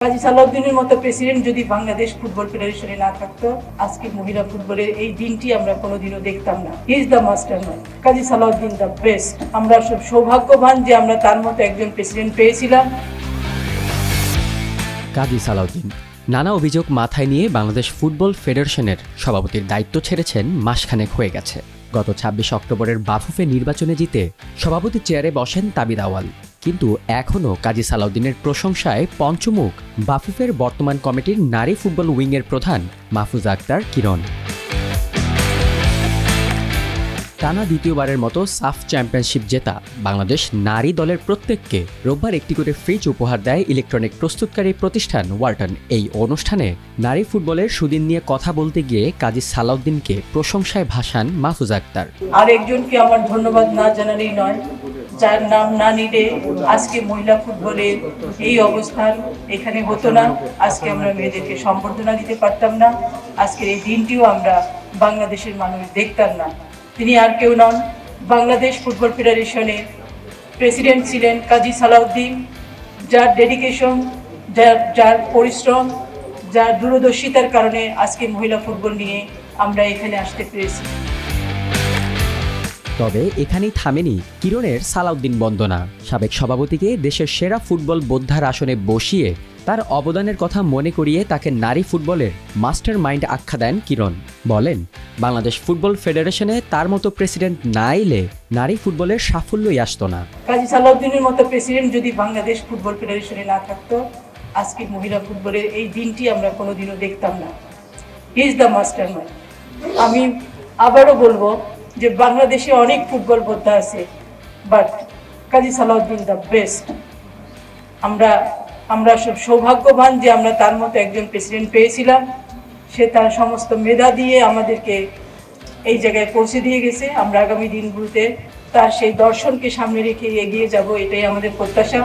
কাজী সালাউদ্দিনের মতো প্রেসিডেন্ট যদি বাংলাদেশ ফুটবল ফেডারেশনে না থাকতো, আজকে মহিলা ফুটবলের এই দিনটি আমরা কোনোদিনও দেখতাম না। He is the master mind, Kazi Salahuddin the best. আমরা সব সৌভাগ্যবান যে আমরা তার মতো একজন প্রেসিডেন্ট পেয়েছিলাম। কাজী সালাউদ্দিন নানা অভিযোগ মাথায় নিয়ে বাংলাদেশ ফুটবল ফেডারেশনের সভাপতির দায়িত্ব ছেড়েছেন মাসখানেক হয়ে গেছে। গত ২৬ অক্টোবরের বাফুফে নির্বাচনে জিতে সভাপতির চেয়ারে বসেন তাবিদ আউয়াল। কিন্তু এখনও কাজী সালাউদ্দিনের প্রশংসায় পঞ্চমুখ বাফুফের বর্তমান কমিটির নারী ফুটবল উইংয়ের প্রধান মাহফুজা আক্তার কিরণ। টানা দ্বিতীয়বারের মতো সাফ চ্যাম্পিয়নশিপ জেতা বাংলাদেশ নারী দলের প্রত্যেককে রোববার একটি করে ফ্রিজ উপহার দেয় ইলেকট্রনিক প্রস্তুতকারী প্রতিষ্ঠান ওয়ালটন। এই অনুষ্ঠানে নারী ফুটবলের সুদিন নিয়ে কথা বলতে গিয়ে কাজী সালাউদ্দিনকে প্রশংসায় ভাসান মাহফুজা আক্তার। আর একজনকে আমার ধন্যবাদ না জানালেই নয়, যার নাম না নিলে আজকে মহিলা ফুটবলের এই অবস্থান এখানে হতো না। আজকে আমরা মেয়েদেরকে সম্বর্ধনা দিতে পারতাম না, আজকের এই দিনটিও আমরা বাংলাদেশের মানুষ দেখতাম না। তিনি আর কেউ নন, বাংলাদেশ ফুটবল ফেডারেশনের প্রেসিডেন্ট ছিলেন কাজী সালাউদ্দিন, যার ডেডিকেশন, যার পরিশ্রম, যার দূরদর্শিতার কারণে আজকে মহিলা ফুটবল নিয়ে আমরা এখানে আসতে পেরেছি। তবে এখানেই থামেনি কিরণের সালাউদ্দিন বন্দনা। সাবেক সভাপতিকে দেশের সেরা ফুটবল বোদ্ধার আসনে বসিয়ে তার অবদানের কথা মনে করিয়ে তাকে নারী ফুটবলের মাস্টার মাইন্ড আখ্যা দেন কিরণ। বলেন, বাংলাদেশ ফুটবল ফেডারেশনে তার মতো প্রেসিডেন্ট না এলে নারী ফুটবলের সাফল্যই আসতো না। কাজী সালাউদ্দিনের মতো প্রেসিডেন্ট যদি বাংলাদেশ ফুটবল ফেডারেশনে না থাকতো, আজকে মহিলা ফুটবলের এই দিনটি আমরা কোনোদিনও দেখতাম না। He is the master mind. আমি আবারও বলবো যে বাংলাদেশে অনেক ফুটবল বোদ্ধা আছে, but Kazi Salahuddin the best. আমরা সব সৌভাগ্যবান যে আমরা তার মতো একজন প্রেসিডেন্ট পেয়েছিলাম। সে তার সমস্ত মেধা দিয়ে আমাদেরকে এই জায়গায় পৌঁছে দিয়ে গেছে। আমরা আগামী দিনগুলোতে তার সেই দর্শনকে সামনে রেখে এগিয়ে যাব, এটাই আমাদের প্রত্যাশা।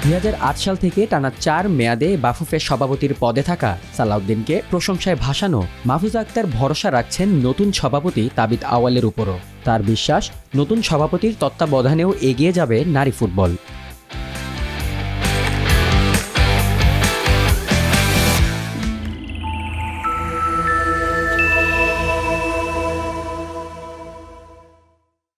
২০০৮ সাল থেকে টানা ৪ মেয়াদে বাফুফের সভাপতির পদে থাকা সালাউদ্দিনকে প্রশংসায় ভাসানো মাহফুজা আক্তার ভরসা রাখছেন নতুন সভাপতি তাবিদ আউয়ালের উপরও। তার বিশ্বাস, নতুন সভাপতির তত্ত্বাবধানেও এগিয়ে যাবে নারী ফুটবল।